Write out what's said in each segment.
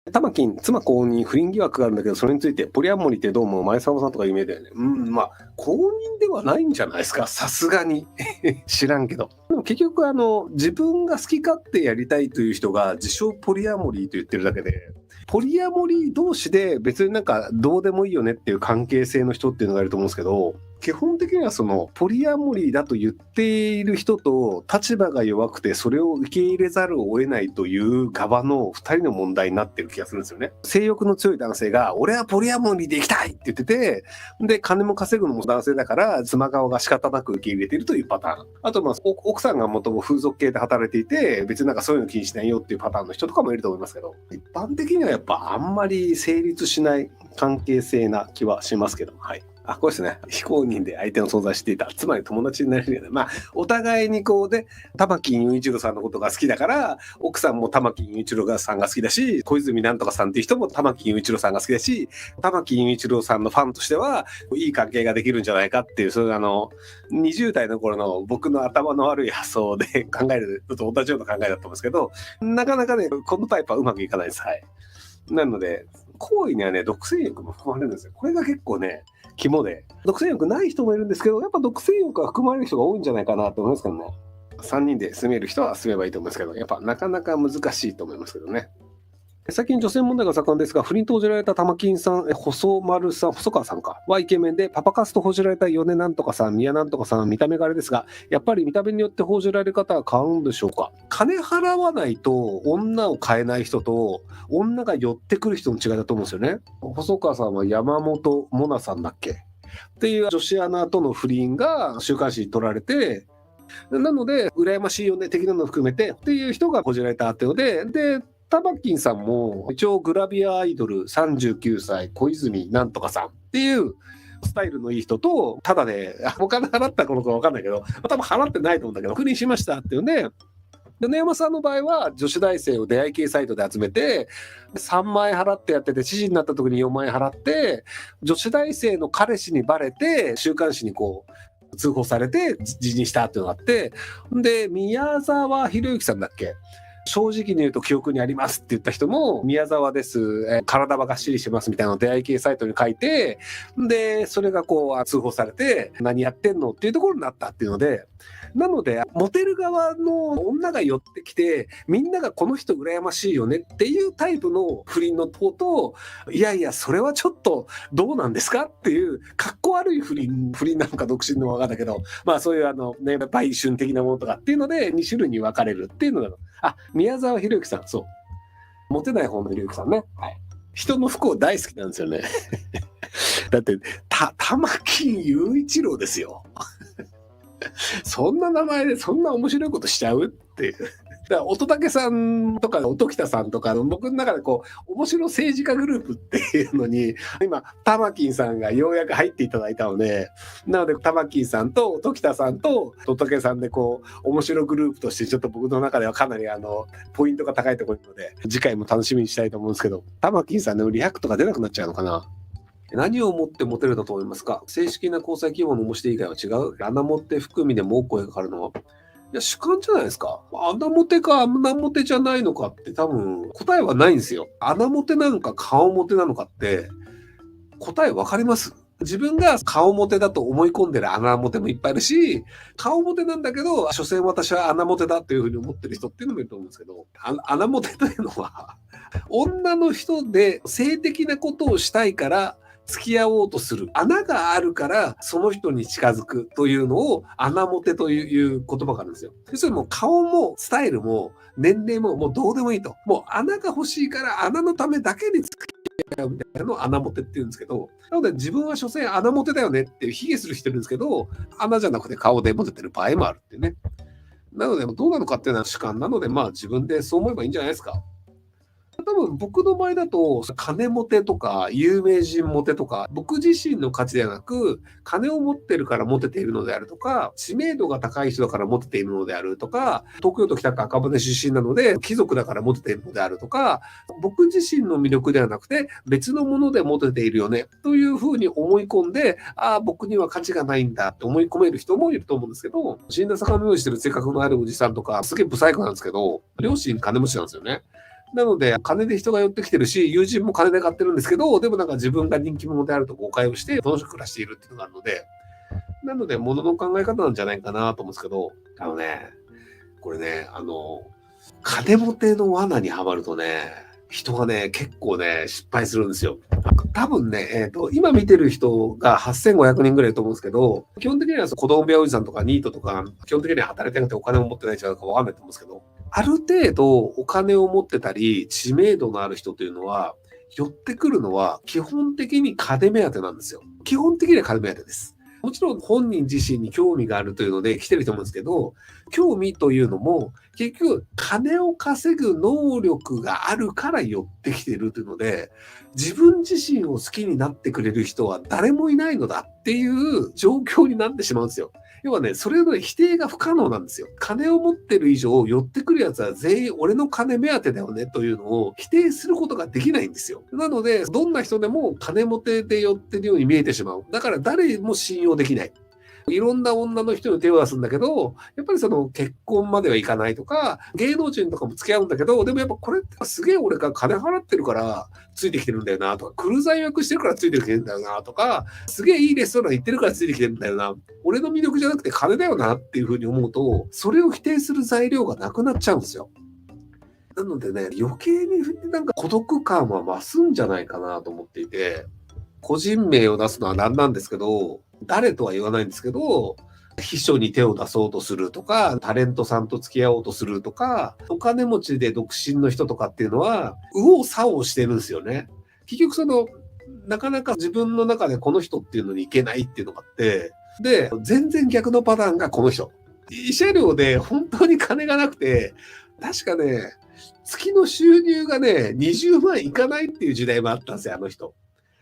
玉金、妻公認不倫疑惑があるんだけど、それについて、ポリアモリーってどうも前澤さんとか有名だよね。まあ、公認ではないんじゃないですか、さすがに。知らんけど。でも結局、自分が好き勝手やりたいという人が、自称ポリアモリーと言ってるだけで、ポリアモリー同士で別になんかどうでもいいよねっていう関係性の人っていうのがいると思うんですけど、基本的にはそのポリアモリーだと言っている人と立場が弱くてそれを受け入れざるを得ないという側の2人の問題になってる気がするんですよね。性欲の強い男性が俺はポリアモリーで行きたいって言ってて、で金も稼ぐのも男性だから妻側が仕方なく受け入れているというパターン。あと奥さんがもともと風俗系で働いていて別になんかそういうの気にしないよっていうパターンの人とかもいると思いますけど、一般的にはやっぱあんまり成立しない関係性な気はしますけど、はい。これですね。非公認で相手の存在していた。つまり友達になれるよね。まあ、お互いにこうで、玉木雄一郎さんのことが好きだから、奥さんも玉木雄一郎さんが好きだし、小泉なんとかさんっていう人も玉木雄一郎さんが好きだし、玉木雄一郎さんのファンとしては、いい関係ができるんじゃないかっていう、そういう20代の頃の僕の頭の悪い発想で考えるのと同じような考えだったんですけど、なかなかね、このタイプはうまくいかないです。はい。なので、行為にはね、独占欲も含まれるんですよ。これが結構ね、肝で。独占欲ない人もいるんですけど、やっぱ独占欲が含まれる人が多いんじゃないかなと思いますけどね。3人で住める人は住めばいいと思いますけど、やっぱなかなか難しいと思いますけどね。最近女性問題が盛んですが、不倫と報じられた玉金さん、細川さんかはイケメンで、パパ活と報じられた米なんとかさん、宮なんとかさん、見た目があれですが、やっぱり見た目によって報じられる方は変わるんでしょうか。金払わないと女を買えない人と、女が寄ってくる人の違いだと思うんですよね。細川さんは山本モナさんだっけっていう女子アナとの不倫が週刊誌に取られて、なので、羨ましいよね的なのを含めてっていう人が報じられたっていうので、玉金さんも一応グラビアアイドル39歳小泉なんとかさんっていうスタイルのいい人と、ただね、お金払ったのか分かんないけど、多分払ってないと思うんだけど、不倫しましたっていうね。米山さんの場合は女子大生を出会い系サイトで集めて3万円払ってやってて、知事になった時に4万円払って女子大生の彼氏にバレて週刊誌にこう通報されて辞任したっていうのがあって、で宮沢博之さんだっけ、正直に言うと記憶にありますって言った人も宮沢です、体はがっしりしてますみたいなのを出会い系サイトに書いて、でそれがこう通報されて何やってんのっていうところになったっていうので、なのでモテる側の女が寄ってきてみんながこの人羨ましいよねっていうタイプの不倫の方と、いやいやそれはちょっとどうなんですかっていうかっこ悪い不倫なのか独身のも分かんないけど、まあそういうね売春的なものとかっていうので2種類に分かれるっていうのが、宮沢博之さん、そうモテない方の博之さんね、はい、人の不幸大好きなんですよねだって玉金雄一郎ですよそんな名前でそんな面白いことしちゃうっていう。だから乙武さんとか音喜多さんとか僕の中でこう面白政治家グループっていうのに今玉金さんがようやく入っていただいたので、なので玉金さんと音喜多さんと音武さんでこう面白グループとしてちょっと僕の中ではかなりポイントが高いところなので次回も楽しみにしたいと思うんですけど、玉金さんでもリハクとか出なくなっちゃうのかな。何をもってモテるだと思いますか。正式な交際希望の申し出以外は違う。穴モテ含みでも声がかかるのは。いや、主観じゃないですか。穴モテか穴モテじゃないのかって多分答えはないんですよ。穴モテなのか顔モテなのかって答え分かります。自分が顔モテだと思い込んでる穴モテもいっぱいいるし、顔モテなんだけど、所詮私は穴モテだというふうに思ってる人っていうのもいると思うんですけど、穴モテというのは、女の人で性的なことをしたいから、付き合おうとする穴があるからその人に近づくというのを穴モテという言葉があるんですよ。要するにもう顔もスタイルも年齢ももうどうでもいいと。もう穴が欲しいから穴のためだけに付き合うみたいなのを穴モテって言うんですけど、なので自分は所詮穴モテだよねっていう卑下する人いるんですけど、穴じゃなくて顔でモテてる場合もあるっていうね。なのでどうなのかっていうのは主観なので、まあ自分でそう思えばいいんじゃないですか。多分僕の場合だと金モテとか有名人モテとか僕自身の価値ではなく金を持ってるからモテているのであるとか知名度が高い人だからモテているのであるとか東京都北区赤羽出身なので貴族だからモテているのであるとか僕自身の魅力ではなくて別のものでモテているよねというふうに思い込んで僕には価値がないんだって思い込める人もいると思うんですけど、死んだ魚のようにしてる性格のあるおじさんとかすげえブサイクなんですけど両親金持ちなんですよね。なので、金で人が寄ってきてるし、友人も金で買ってるんですけど、でもなんか自分が人気者であると誤解をして楽しく暮らしているっていうのがあるので、なので、物の考え方なんじゃないかなと思うんですけど、これね、金持ての罠にはまるとね、人がね、結構ね、失敗するんですよ。多分ね、今見てる人が8500人ぐらいいると思うんですけど、基本的には子供部屋おじさんとかニートとか、基本的には働いてなくてお金を持ってない人かわかんないと思うんですけど、ある程度お金を持ってたり、知名度のある人というのは、寄ってくるのは基本的に金目当てなんですよ。基本的には金目当てです。もちろん本人自身に興味があるというので来てると思うんですけど、興味というのも結局金を稼ぐ能力があるから寄ってきているというので、自分自身を好きになってくれる人は誰もいないのだっていう状況になってしまうんですよ。要はね、それの否定が不可能なんですよ。金を持ってる以上、寄ってくるやつは全員俺の金目当てだよねというのを否定することができないんですよ。なので、どんな人でも金持てで寄ってるように見えてしまう。だから誰も信用できない。いろんな女の人に手を出すんだけど、やっぱりその結婚まではいかないとか、芸能人とかも付き合うんだけど、でもやっぱこれってすげえ俺が金払ってるからついてきてるんだよなとか、クルーザー予約してるからついてきてるんだよなとか、すげえいいレストラン行ってるからついてきてるんだよな。俺の魅力じゃなくて金だよなっていうふうに思うと、それを否定する材料がなくなっちゃうんですよ。なのでね、余計になんか孤独感は増すんじゃないかなと思っていて、個人名を出すのは何なんですけど、誰とは言わないんですけど、秘書に手を出そうとするとか、タレントさんと付き合おうとするとか、お金持ちで独身の人とかっていうのは、右往左往してるんですよね。結局なかなか自分の中でこの人っていうのにいけないっていうのがあって、で、全然逆のパターンがこの人。慰謝料で本当に金がなくて、確かね、月の収入がね、20万いかないっていう時代もあったんですよ、あの人。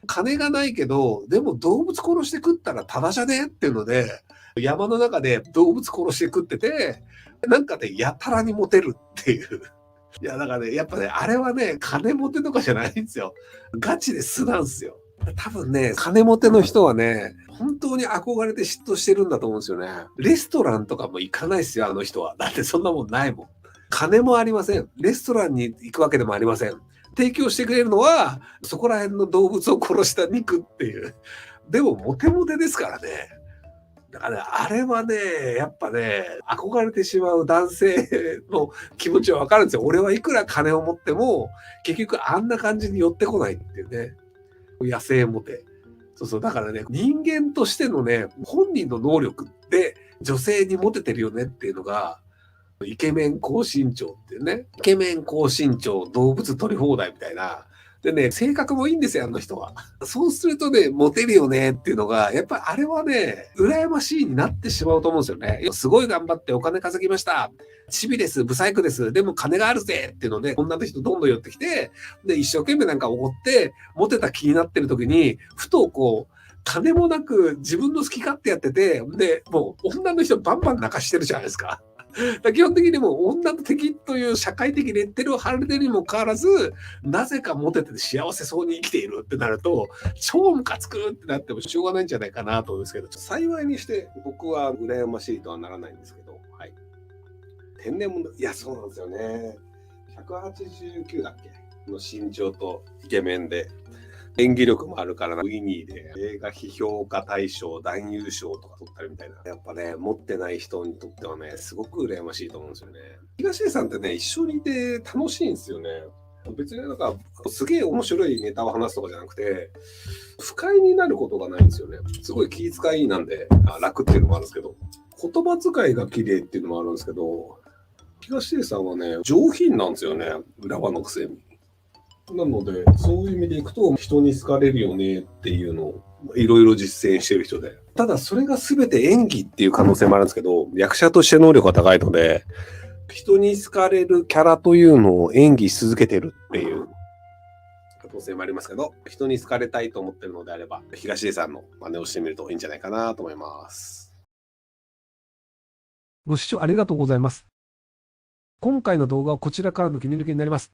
金がないけど、でも動物殺して食ったらタダじゃねっていうので、山の中で動物殺して食ってて、なんかね、やたらにモテるっていう。いや、だからね、やっぱね、あれはね、金モテとかじゃないんですよ。ガチで素なんですよ。多分ね、金モテの人はね、本当に憧れて嫉妬してるんだと思うんですよね。レストランとかも行かないですよ、あの人は。だってそんなもんないもん。金もありません。レストランに行くわけでもありません。提供してくれるのは、そこら辺の動物を殺した肉っていう。でも、モテモテですからね。だから、ね、あれはね、やっぱね、憧れてしまう男性の気持ちはわかるんですよ。俺はいくら金を持っても、結局あんな感じに寄ってこないっていうね。野生モテ。そうそう。だからね、人間としてのね、本人の能力で女性にモテてるよねっていうのが、イケメン高身長っていうね。イケメン高身長、動物取り放題みたいな。でね、性格もいいんですよ、あの人は。そうするとね、モテるよねっていうのが、やっぱりあれはね、羨ましいになってしまうと思うんですよね。すごい頑張ってお金稼ぎました。チビです、ブサイクです。でも金があるぜっていうので、女の人どんどん寄ってきて、で、一生懸命なんかおごって、モテた気になってる時に、ふとこう、金もなく自分の好き勝手やってて、で、もう女の人バンバン泣かしてるじゃないですか。基本的にも女の敵という社会的レッテルを貼るにもかかわらず、なぜかモテてて幸せそうに生きているってなると、超ムカつくってなってもしょうがないんじゃないかなと思うんですけど、幸いにして僕は羨ましいとはならないんですけど、はい。天然物、いや、そうなんですよね。189だっけの身長とイケメンで、演技力もあるからウィニーで映画批評家大賞男優賞とか取ったりみたいな。やっぱね、持ってない人にとってはね、すごく羨ましいと思うんですよね。東出さんってね、一緒にいて楽しいんですよね。別になんか、すげえ面白いネタを話すとかじゃなくて、不快になることがないんですよね。すごい気遣いなんで、楽っていうのもあるんですけど、言葉遣いが綺麗っていうのもあるんですけど、東出さんはね、上品なんですよね。裏場のくせに。なので、そういう意味でいくと、人に好かれるよねっていうのを、いろいろ実践してる人で。ただ、それが全て演技っていう可能性もあるんですけど、役者として能力が高いので、人に好かれるキャラというのを演技し続けてるっていう可能性もありますけど、人に好かれたいと思ってるのであれば、東出さんの真似をしてみるといいんじゃないかなと思います。ご視聴ありがとうございます。今回の動画はこちらからの切り抜きになります。